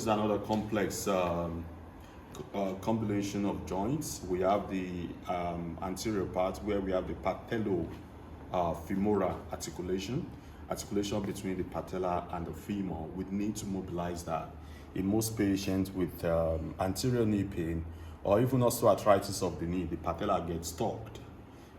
This is another complex combination of joints. We have the anterior part where we have the patellofemoral articulation between the patella and the femur. We need to mobilize that. In most patients with anterior knee pain or even osteoarthritis of the knee, the patella gets stuck.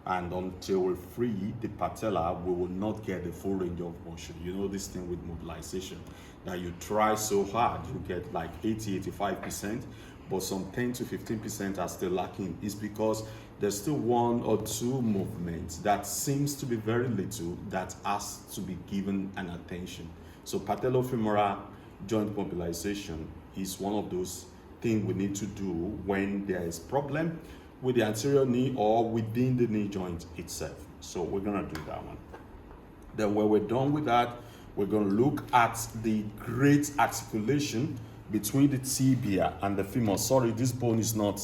And until we free the patella, we will not get the full range of motion. You know this thing with mobilization, that you try so hard, you get like 80-85%, but some 10 to 15% are still lacking. It's because there's still one or two movements that seems to be very little that has to be given an attention. So patellofemoral joint mobilization is one of those things we need to do when there is problem with the anterior knee or within the knee joint itself. So we're gonna do that one. Then when we're done with that, we're gonna look at the great articulation between the tibia and the femur. Sorry, this bone is not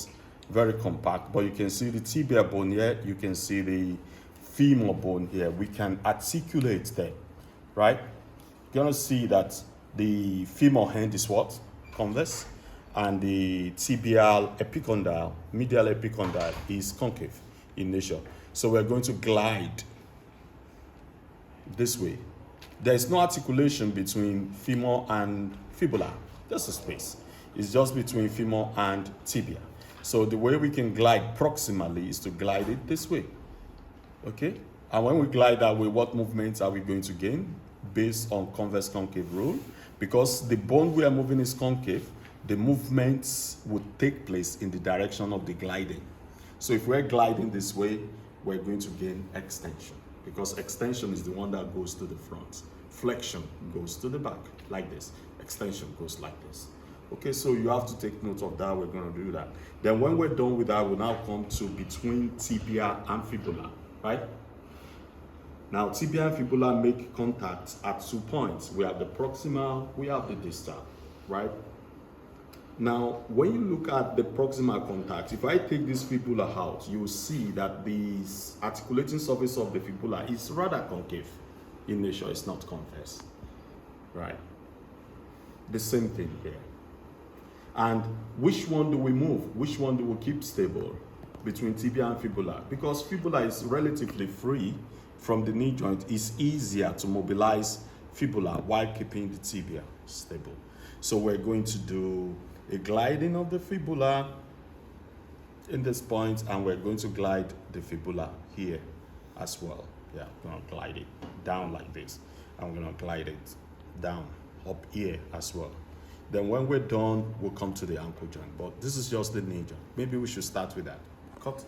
very compact, but you can see the tibia bone here, you can see the femur bone here. We can articulate them, right? You're gonna see that the femur end is what? Convex. And the tibial epicondyle, medial epicondyle is concave in nature. So we're going to glide this way. There is no articulation between femur and fibula, just a space. It's just between femur and tibia. So the way we can glide proximally is to glide it this way, okay? And when we glide that way, what movements are we going to gain based on convex concave rule? Because the bone we are moving is concave, the movements would take place in the direction of the gliding. So if we're gliding this way, we're going to gain extension, because extension is the one that goes to the front. Flexion goes to the back, like this. Extension goes like this. Okay, so you have to take note of that. We're going to do that. Then when we're done with that, we'll now come to between tibia and fibula, right? Now, tibia and fibula make contact at 2 points. We have the proximal, we have the distal, right? Now, when you look at the proximal contact, if I take this fibula out, you will see that the articulating surface of the fibula is rather concave in nature. It's not convex, right? The same thing here. And which one do we move? Which one do we keep stable between tibia and fibula? Because fibula is relatively free from the knee joint. It's easier to mobilize fibula while keeping the tibia stable. So we're going to do a gliding of the fibula in this point, and we're going to glide the fibula here as well. Yeah, we're gonna glide it down like this, and we're gonna glide it down up here as well. Then when we're done, we'll come to the ankle joint, but this is just the knee joint. Maybe we should start with that. Cut.